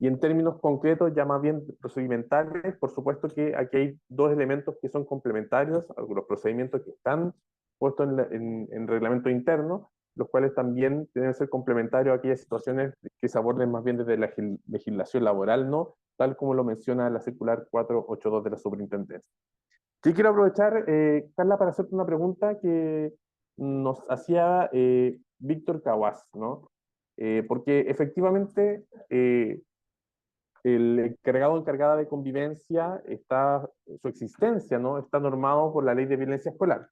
Y en términos concretos, ya más bien procedimentales, por supuesto que aquí hay dos elementos que son complementarios a los procedimientos que están puestos en reglamento interno, los cuales también deben ser complementarios a aquellas situaciones que se aborden más bien desde la legislación laboral, ¿no? Tal como lo menciona la circular 482 de la superintendencia. Sí quiero aprovechar, Carla, para hacerte una pregunta que nos hacía Víctor Caguas, ¿no? Porque efectivamente el encargado o encargada de convivencia está, su existencia, ¿no? Está normado por la ley de violencia escolar.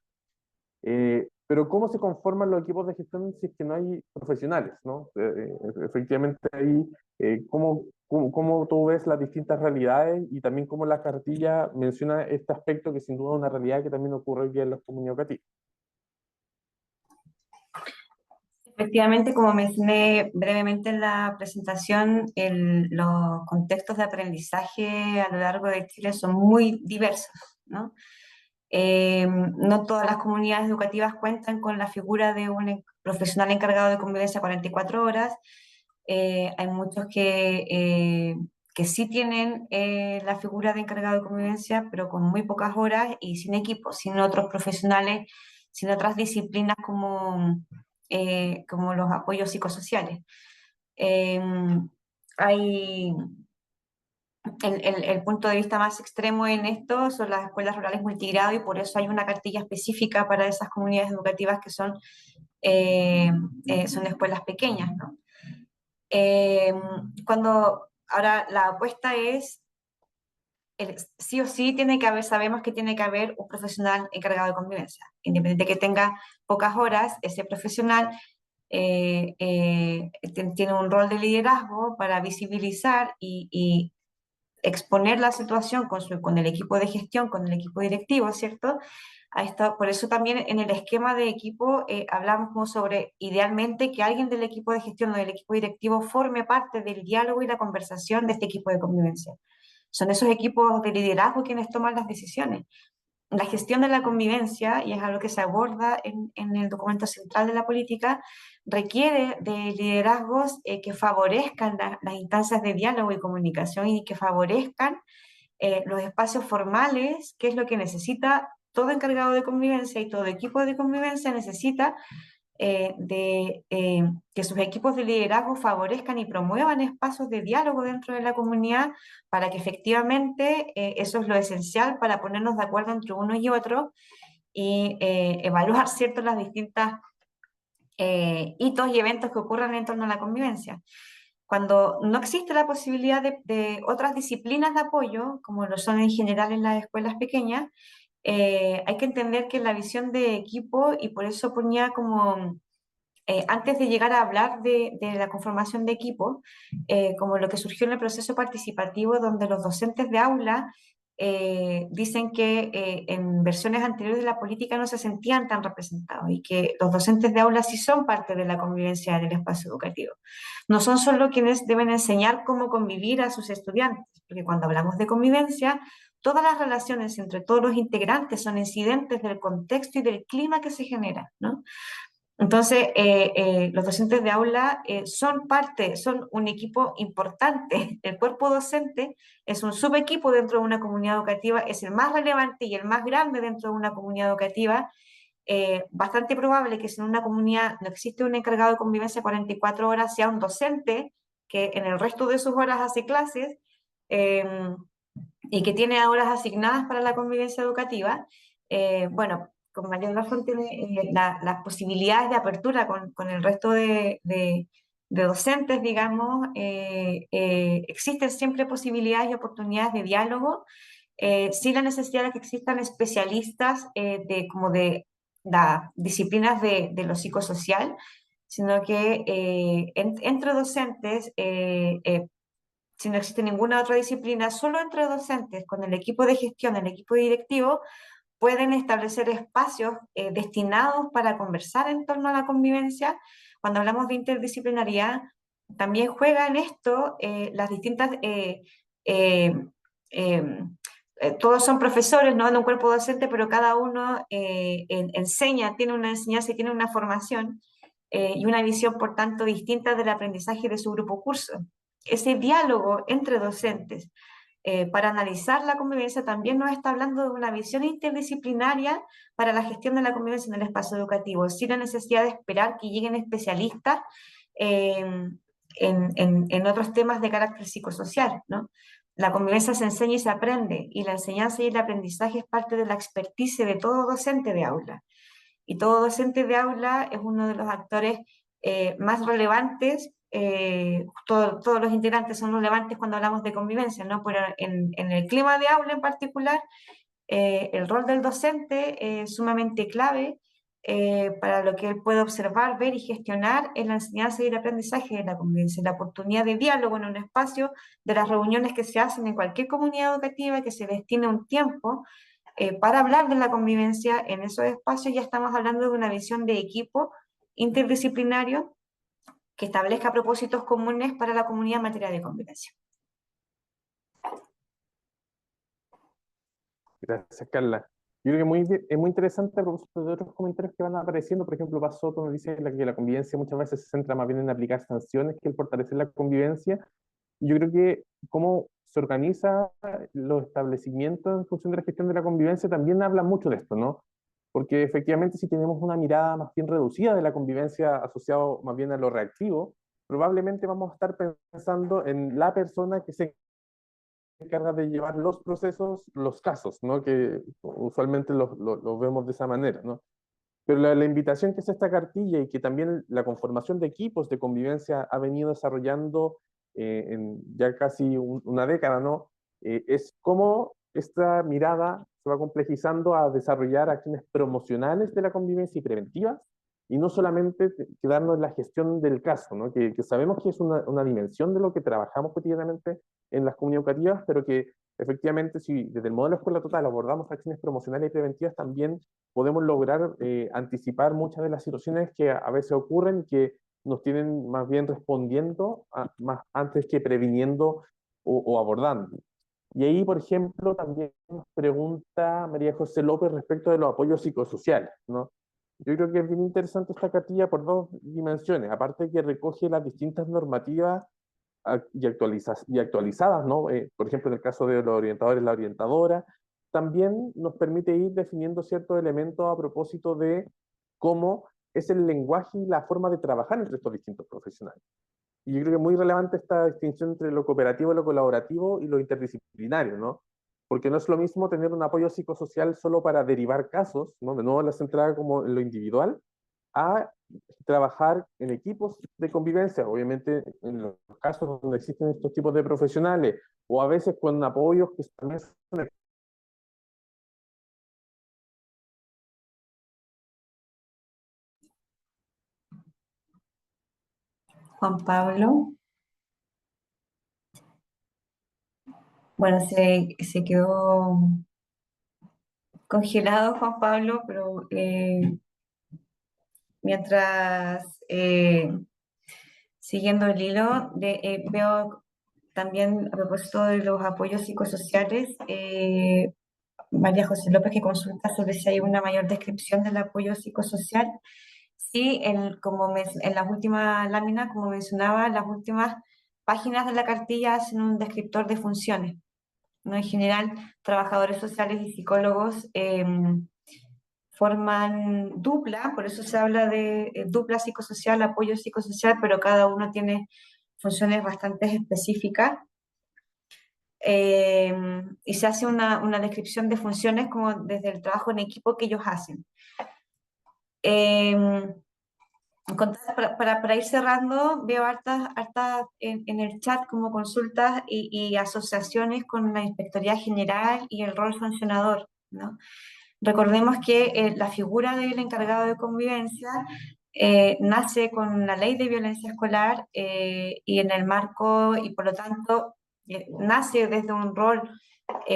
Pero ¿cómo se conforman los equipos de gestión si es que no hay profesionales, ¿no? Efectivamente ahí, ¿cómo tú ves las distintas realidades y también cómo la cartilla menciona este aspecto que sin duda es una realidad que también ocurre hoy día en los comunidades educativas? Efectivamente, como mencioné brevemente en la presentación, los contextos de aprendizaje a lo largo de Chile son muy diversos, ¿no? No todas las comunidades educativas cuentan con la figura de un profesional encargado de convivencia 44 horas. Hay muchos que sí tienen la figura de encargado de convivencia, pero con muy pocas horas y sin equipo, sin otros profesionales, sin otras disciplinas como los apoyos psicosociales. Eh, hay el punto de vista más extremo en esto son las escuelas rurales multigrado y por eso hay una cartilla específica para esas comunidades educativas que son escuelas pequeñas, ¿no? Ahora la apuesta es, sí o sí tiene que haber, sabemos que tiene que haber un profesional encargado de convivencia, independiente de que tenga pocas horas, ese profesional tiene un rol de liderazgo para visibilizar y exponer la situación con el equipo de gestión, con el equipo directivo, ¿cierto? Por eso también en el esquema de equipo hablamos como sobre idealmente que alguien del equipo de gestión o del equipo directivo forme parte del diálogo y la conversación de este equipo de convivencia. Son esos equipos de liderazgo quienes toman las decisiones. La gestión de la convivencia, y es algo que se aborda en el documento central de la política, requiere de liderazgos que favorezcan las instancias de diálogo y comunicación y que favorezcan los espacios formales, que es lo que necesita todo encargado de convivencia y todo equipo de convivencia necesita que sus equipos de liderazgo favorezcan y promuevan espacios de diálogo dentro de la comunidad para que efectivamente eso es lo esencial para ponernos de acuerdo entre uno y otro y evaluar, ¿cierto?, las distintas hitos y eventos que ocurran en torno a la convivencia. Cuando no existe la posibilidad de otras disciplinas de apoyo, como lo son en general en las escuelas pequeñas, hay que entender que la visión de equipo, y por eso ponía como, antes de llegar a hablar de la conformación de equipo, como lo que surgió en el proceso participativo, donde los docentes de aula dicen que en versiones anteriores de la política no se sentían tan representados y que los docentes de aula sí son parte de la convivencia en el espacio educativo. No son solo quienes deben enseñar cómo convivir a sus estudiantes, porque cuando hablamos de convivencia, todas las relaciones entre todos los integrantes son incidentes del contexto y del clima que se genera, ¿no? Entonces, los docentes de aula son un equipo importante. El cuerpo docente es un subequipo dentro de una comunidad educativa, es el más relevante y el más grande dentro de una comunidad educativa. Bastante probable que si en una comunidad no existe un encargado de convivencia 44 horas, sea un docente que en el resto de sus horas hace clases eh, y que tiene horas asignadas para la convivencia educativa. Bueno, con mayor razón tiene las posibilidades de apertura con el resto de docentes, digamos, existen siempre posibilidades y oportunidades de diálogo, sin la necesidad de que existan especialistas como de las disciplinas de lo psicosocial, sino que entre docentes, si no existe ninguna otra disciplina, solo entre docentes, con el equipo de gestión, el equipo directivo, pueden establecer espacios destinados para conversar en torno a la convivencia. Cuando hablamos de interdisciplinaridad, también juega en esto las distintas... eh, eh, todos son profesores, ¿no? En un cuerpo docente, pero cada uno enseña, tiene una enseñanza y tiene una formación y una visión, por tanto, distinta del aprendizaje de su grupo curso. Ese diálogo entre docentes para analizar la convivencia también nos está hablando de una visión interdisciplinaria para la gestión de la convivencia en el espacio educativo, sin la necesidad de esperar que lleguen especialistas eh, en otros temas de carácter psicosocial, ¿no? La convivencia se enseña y se aprende, y la enseñanza y el aprendizaje es parte de la expertise de todo docente de aula. Y todo docente de aula es uno de los actores más relevantes, todos los integrantes son relevantes cuando hablamos de convivencia, ¿no? Pero en el clima de aula en particular, el rol del docente es sumamente clave para lo que él puede observar, ver y gestionar en la enseñanza y el aprendizaje de la convivencia, la oportunidad de diálogo en un espacio de las reuniones que se hacen en cualquier comunidad educativa, que se destina un tiempo para hablar de la convivencia en esos espacios. Ya estamos hablando de una visión de equipo interdisciplinario que establezca propósitos comunes para la comunidad en materia de convivencia. Gracias, Carla. Yo creo que es muy interesante a propósito de otros comentarios que van apareciendo. Por ejemplo, Basoto nos dice que la convivencia muchas veces se centra más bien en aplicar sanciones que en fortalecer la convivencia. Y yo creo que cómo se organiza los establecimientos en función de la gestión de la convivencia también habla mucho de esto, ¿no? Porque efectivamente si tenemos una mirada más bien reducida de la convivencia asociado más bien a lo reactivo, probablemente vamos a estar pensando en la persona que se encarga de llevar los procesos, los casos, ¿no? Que usualmente los vemos de esa manera, ¿no? Pero la invitación que es esta cartilla y que también la conformación de equipos de convivencia ha venido desarrollando en ya casi una década, ¿no? Es cómo esta mirada se va complejizando a desarrollar acciones promocionales de la convivencia y preventivas, y no solamente quedarnos en la gestión del caso, ¿no? Que sabemos que es una dimensión de lo que trabajamos cotidianamente en las comunidades educativas, pero que efectivamente si desde el modelo escuela total abordamos acciones promocionales y preventivas, también podemos lograr anticipar muchas de las situaciones que a veces ocurren y que nos tienen más bien respondiendo más antes que previniendo o abordando. Y ahí, por ejemplo, también nos pregunta María José López respecto de los apoyos psicosociales, ¿no? Yo creo que es bien interesante esta cartilla por dos dimensiones, aparte de que recoge las distintas normativas y actualizadas, ¿no? Por ejemplo, en el caso de los orientadores, la orientadora, también nos permite ir definiendo ciertos elementos a propósito de cómo es el lenguaje y la forma de trabajar entre estos distintos profesionales. Y yo creo que es muy relevante esta distinción entre lo cooperativo, lo colaborativo y lo interdisciplinario, ¿no? Porque no es lo mismo tener un apoyo psicosocial solo para derivar casos, ¿no? De nuevo la centrada como en lo individual, a trabajar en equipos de convivencia, obviamente en los casos donde existen estos tipos de profesionales, o a veces con apoyos que también son... Juan Pablo, bueno, se quedó congelado Juan Pablo, pero mientras siguiendo el hilo, veo también a propósito de los apoyos psicosociales, María José López que consulta sobre si hay una mayor descripción del apoyo psicosocial. Sí, en las últimas láminas, como mencionaba, las últimas páginas de la cartilla hacen un descriptor de funciones, ¿no? En general, trabajadores sociales y psicólogos forman dupla, por eso se habla de dupla psicosocial, apoyo psicosocial, pero cada uno tiene funciones bastante específicas. Y se hace una descripción de funciones como desde el trabajo en equipo que ellos hacen. Eh, para ir cerrando, veo hartas en el chat como consultas y asociaciones con la Inspectoría General y el rol sancionador, ¿no? Recordemos que la figura del encargado de convivencia nace con una ley de violencia escolar y en el marco, y por lo tanto, nace desde un rol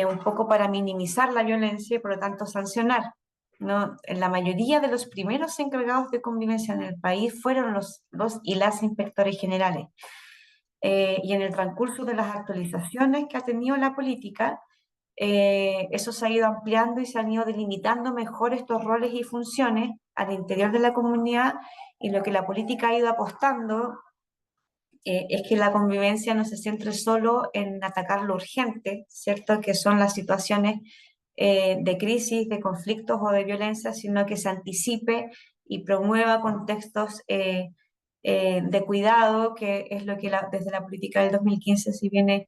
un poco para minimizar la violencia y por lo tanto sancionar. ¿No? En la mayoría de los primeros encargados de convivencia en el país fueron los y las inspectores generales. Y en el transcurso de las actualizaciones que ha tenido la política, eso se ha ido ampliando y se han ido delimitando mejor estos roles y funciones al interior de la comunidad, y lo que la política ha ido apostando es que la convivencia no se centre solo en atacar lo urgente, ¿cierto? Que son las situaciones de crisis, de conflictos o de violencia, sino que se anticipe y promueva contextos de cuidado, que es lo que desde la política del 2015 se viene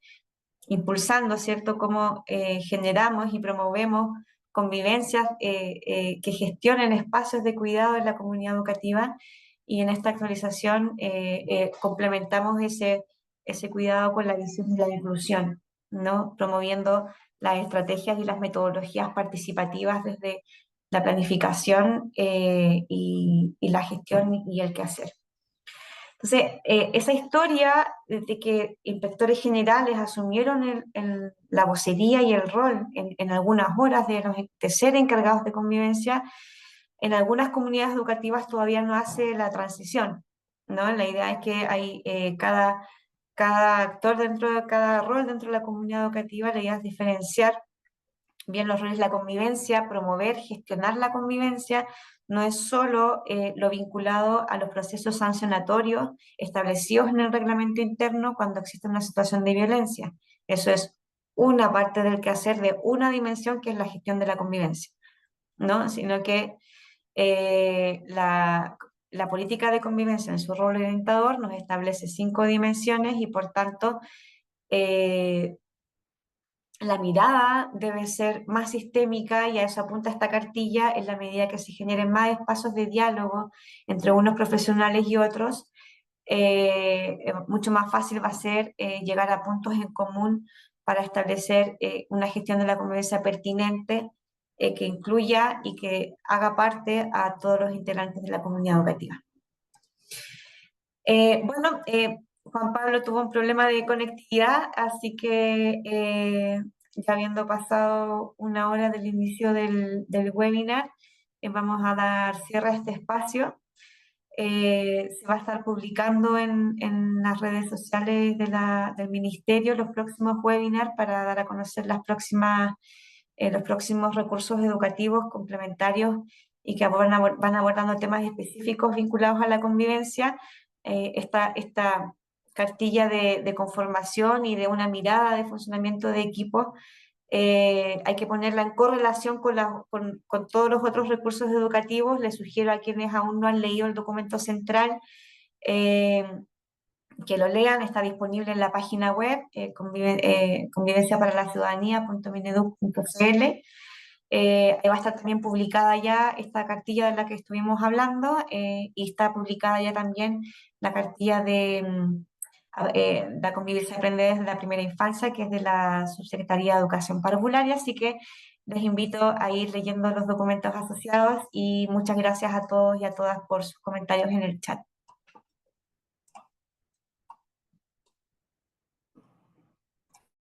impulsando, ¿cierto? Cómo generamos y promovemos convivencias que gestionen espacios de cuidado en la comunidad educativa, y en esta actualización complementamos ese cuidado con la visión de la inclusión, ¿no? Promoviendo las estrategias y las metodologías participativas desde la planificación y la gestión y el quehacer. Entonces, esa historia de que inspectores generales asumieron la vocería y el rol en algunas horas de ser encargados de convivencia, en algunas comunidades educativas todavía no hace la transición, ¿no? La idea es que hay cada actor dentro de cada rol dentro de la comunidad educativa, la idea es diferenciar bien los roles de la convivencia, promover, gestionar la convivencia, no es solo lo vinculado a los procesos sancionatorios establecidos en el reglamento interno cuando existe una situación de violencia. Eso es una parte del quehacer de una dimensión que es la gestión de la convivencia, ¿no? Sino que la política de convivencia en su rol orientador nos establece 5 dimensiones y por tanto la mirada debe ser más sistémica, y a eso apunta esta cartilla. En la medida que se generen más espacios de diálogo entre unos profesionales y otros, mucho más fácil va a ser llegar a puntos en común para establecer una gestión de la convivencia pertinente que incluya y que haga parte a todos los integrantes de la comunidad educativa. Bueno, Juan Pablo tuvo un problema de conectividad, así que ya habiendo pasado una hora del inicio del webinar, vamos a dar cierre a este espacio. Se va a estar publicando en las redes sociales del Ministerio los próximos webinars para dar a conocer los próximos recursos educativos complementarios y que van abordando temas específicos vinculados a la convivencia. Esta cartilla de conformación y de una mirada de funcionamiento de equipo hay que ponerla en correlación con todos los otros recursos educativos. Les sugiero a quienes aún no han leído el documento central que lo lean. Está disponible en la página web convivenciaparalaciudadanía.mineduc.cl. Va a estar también publicada ya esta cartilla de la que estuvimos hablando y está publicada ya también la cartilla de la convivencia aprende desde la primera infancia, que es de la Subsecretaría de Educación Parvularia, así que les invito a ir leyendo los documentos asociados y muchas gracias a todos y a todas por sus comentarios en el chat.